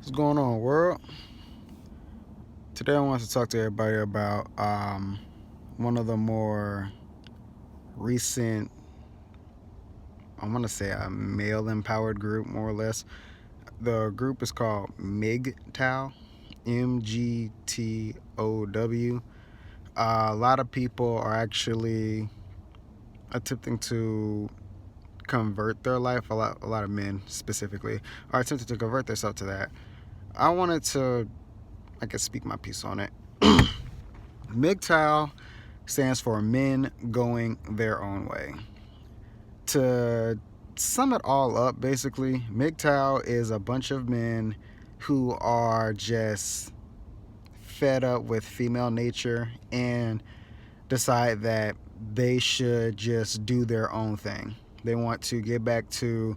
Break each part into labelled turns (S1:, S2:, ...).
S1: What's going on, world? Today I want to talk to everybody about one of the more recent, I want to say a male empowered group, more or less. The group is called MGTOW, MGTOW. A lot of people are actually attempting to convert their life, a lot of men specifically, are attempting to convert themselves to that. I wanted to, I guess, speak my piece on it. MGTOW stands for Men Going Their Own Way. To sum it all up, basically, MGTOW is a bunch of men who are just fed up with female nature and decide that they should just do their own thing. They want to get back to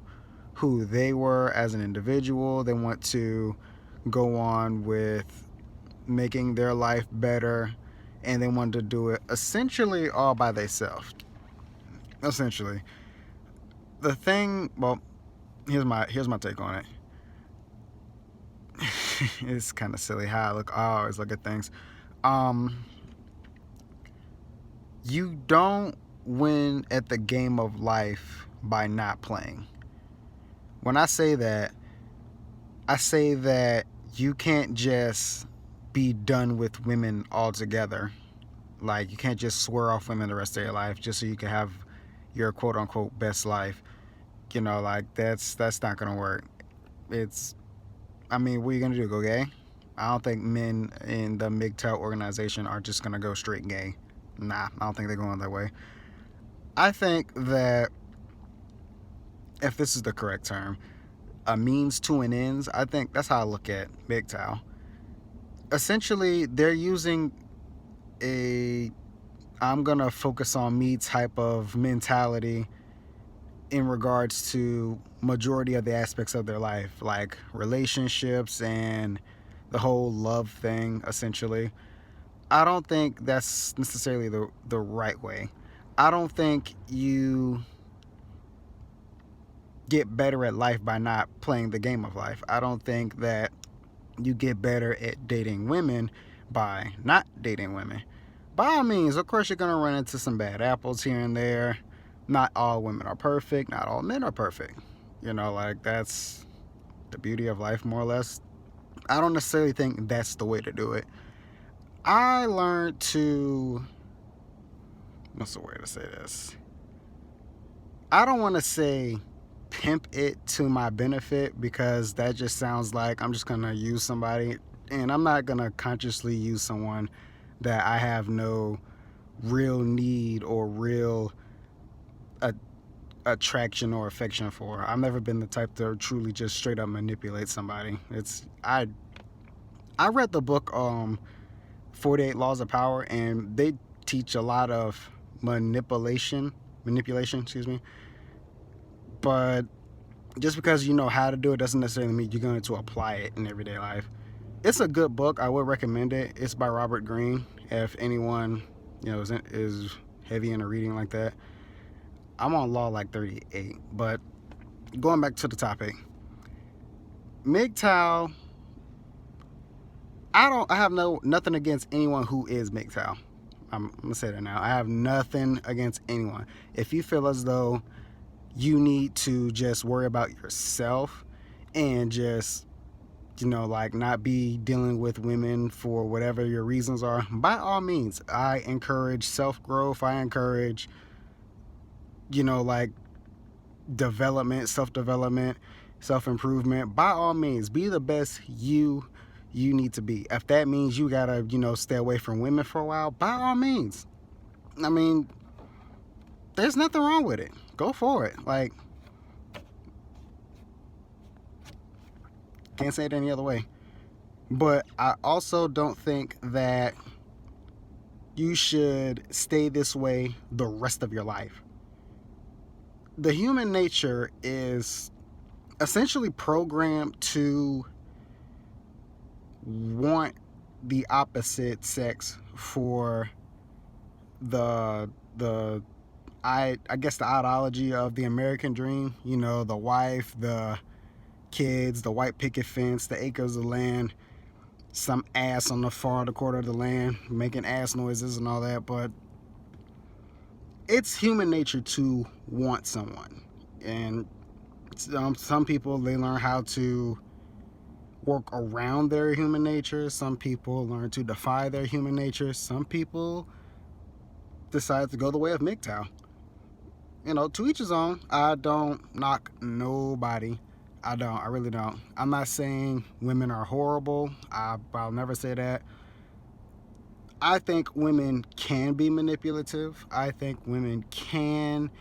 S1: who they were as an individual. They want to go on with making their life better, and they want to do it essentially all by themselves. Essentially, the thing. Well, here's my take on it. It's kind of silly how I always look at things. Um, you don't win at the game of life by not playing. When I say that you can't just be done with women altogether. Like, you can't just swear off women the rest of your life just so you can have your quote unquote best life. Like, that's not gonna work. It's I mean, what are you gonna do? Go gay? I don't think men in the MGTOW organization are just gonna go straight gay. Nah, I don't think they're going that way. I think that, if this is the correct term, a means to an ends. I think that's how I look at MGTOW. Essentially, they're using a I'm gonna focus on me type of mentality in regards to majority of the aspects of their life, like relationships and the whole love thing. Essentially, I don't think that's necessarily the right way. I don't think you get better at life by not playing the game of life. I don't think that you get better at dating women by not dating women. By all means, of course, you're going to run into some bad apples here and there. Not all women are perfect, not all men are perfect. Like, that's the beauty of life, more or less. I don't necessarily think that's the way to do it. I learned to, what's the way to say this? I don't want to say pimp it to my benefit, because that just sounds like I'm just going to use somebody, and I'm not going to consciously use someone that I have no real need or real uh, attraction or affection for. I've never been the type to truly just straight up manipulate somebody. I read the book 48 Laws of Power, and they teach a lot of manipulation, excuse me. But just because you know how to do it doesn't necessarily mean you're going to apply it in everyday life. It's a good book. I would recommend it. It's by Robert Greene. If anyone is heavy into reading like that. I'm on law like 38. But going back to the topic, MGTOW. I have nothing against anyone who is MGTOW. I'm gonna say that now. I have nothing against anyone. If you feel as though you need to just worry about yourself and just like not be dealing with women for whatever your reasons are, by all means, I encourage self-growth. I encourage like self-development, self-improvement. By all means, be the best you need to be. If that means you gotta stay away from women for a while, by all means. I mean, there's nothing wrong with it. Go for it. Like, can't say it any other way. But I also don't think that you should stay this way the rest of your life. The human nature is essentially programmed to want the opposite sex for the I guess the ideology of the American dream. The wife, the kids, the white picket fence, the acres of land, some ass on the far other quarter of the land making ass noises and all that. But it's human nature to want someone. And some people, they learn how to work around their human nature. Some people learn to defy their human nature. Some people decide to go the way of MGTOW. To each his own. I don't knock nobody. I don't. I really don't. I'm not saying women are horrible. I'll never say that. I think women can be manipulative. I think women can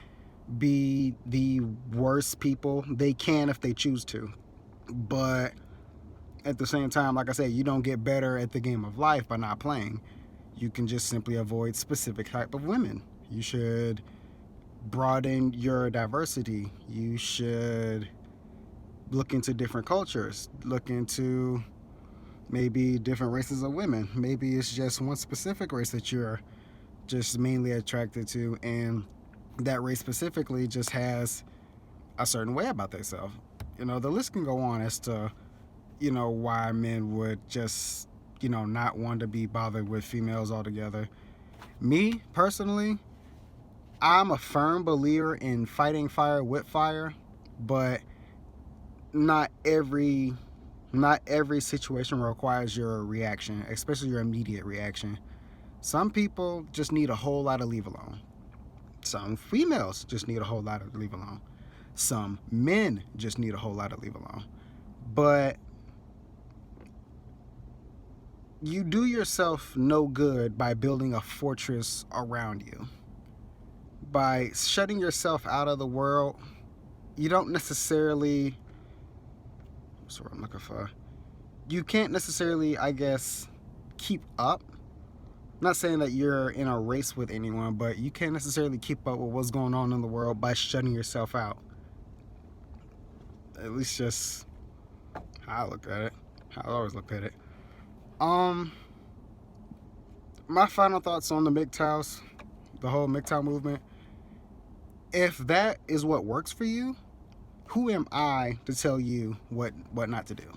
S1: be the worst people. They can if they choose to. But at the same time, like I said, you don't get better at the game of life by not playing. You can just simply avoid specific type of women. You should broaden your diversity. You should look into different cultures. Look into maybe different races of women. Maybe it's just one specific race that you're just mainly attracted to, and that race specifically just has a certain way about themselves. The list can go on as to why men would just not want to be bothered with females altogether. Me personally, I'm a firm believer in fighting fire with fire, but not every situation requires your reaction, especially your immediate reaction. Some people just need a whole lot of leave alone. Some females just need a whole lot of leave alone. Some men just need a whole lot of leave alone. But you do yourself no good by building a fortress around you. By shutting yourself out of the world, you don't necessarily, what's the word I'm looking for? You can't necessarily, I guess, keep up. I'm not saying that you're in a race with anyone, but you can't necessarily keep up with what's going on in the world by shutting yourself out. At least just how I look at it. How I always look at it. My final thoughts on the MGTOWs, the whole MGTOW movement. If that is what works for you, who am I to tell you what not to do?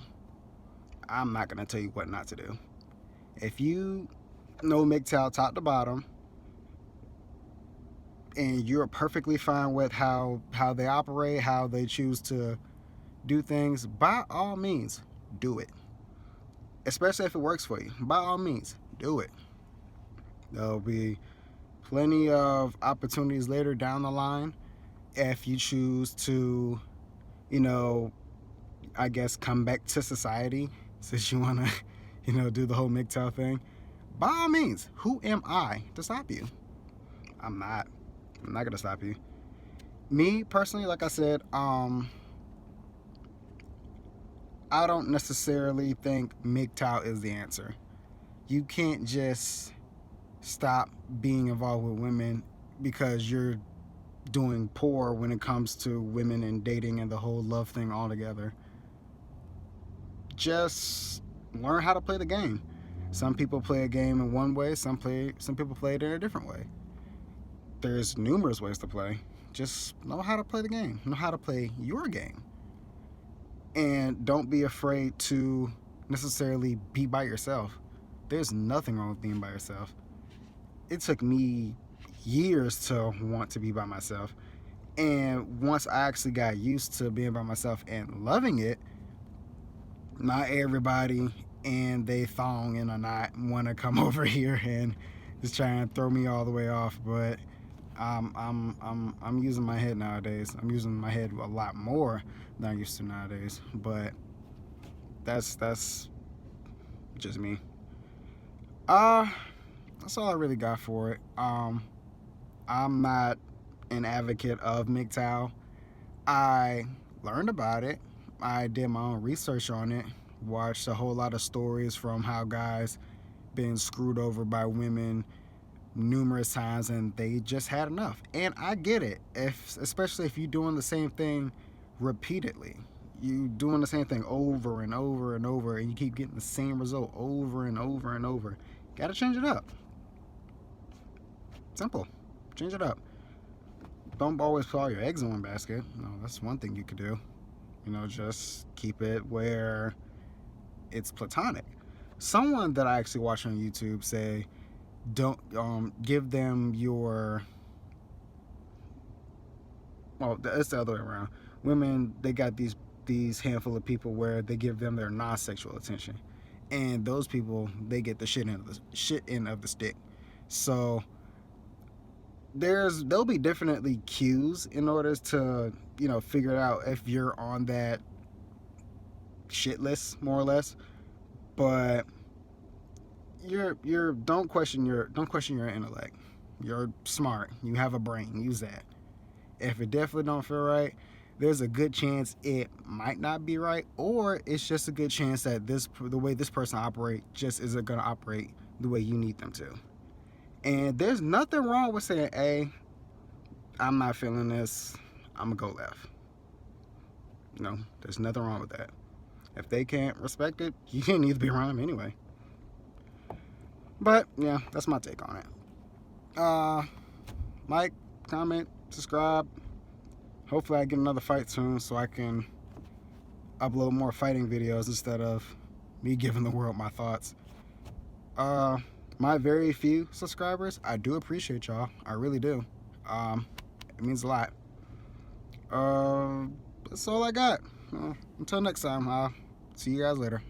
S1: I'm not going to tell you what not to do. If you know MGTOW top to bottom, and you're perfectly fine with how they operate, how they choose to do things, by all means, do it. Especially if it works for you. By all means, do it. There'll be plenty of opportunities later down the line if you choose to, I guess, come back to society, since you want to, do the whole MGTOW thing. By all means, who am I to stop you? I'm not going to stop you. Me, personally, like I said, I don't necessarily think MGTOW is the answer. You can't just stop being involved with women because you're doing poor when it comes to women and dating and the whole love thing altogether. Just learn how to play the game. Some people play a game in one way, some people play it in a different way. There's numerous ways to play. Just know how to play the game. Know how to play your game. And don't be afraid to necessarily be by yourself. There's nothing wrong with being by yourself. It took me years to want to be by myself. And once I actually got used to being by myself and loving it, not everybody and they thong in a knot want to come over here and just try and throw me all the way off. But I'm using my head nowadays. I'm using my head a lot more than I used to nowadays. But that's just me. That's all I really got for it. I'm not an advocate of MGTOW. I learned about it. I did my own research on it. Watched a whole lot of stories from how guys been screwed over by women numerous times and they just had enough. And I get it, especially if you're doing the same thing repeatedly. You doing the same thing over and over and over, and you keep getting the same result over and over and over. Gotta change it up. Simple. Change it up. Don't always put all your eggs in one basket. No, that's one thing you could do. Just keep it where it's platonic. Someone that I actually watch on YouTube say, don't give them your. Well, it's the other way around. Women, they got these handful of people where they give them their non-sexual attention, and those people, they get the shit end of the stick. So there'll be definitely cues in order to figure out if you're on that shit list, more or less. But don't question your intellect. You're smart, you have a brain, use that. If it definitely don't feel right, there's a good chance it might not be right, or it's just a good chance that the way this person operates just isn't going to operate the way you need them to. And there's nothing wrong with saying, hey, I'm not feeling this, I'm gonna go left. There's nothing wrong with that. If they can't respect it, you didn't need to be around them anyway. But yeah, that's my take on it. Like, comment, subscribe. Hopefully I get another fight soon so I can upload more fighting videos instead of me giving the world my thoughts. My very few subscribers, I do appreciate y'all. I really do. It means a lot. That's all I got. Until next time, I'll see you guys later.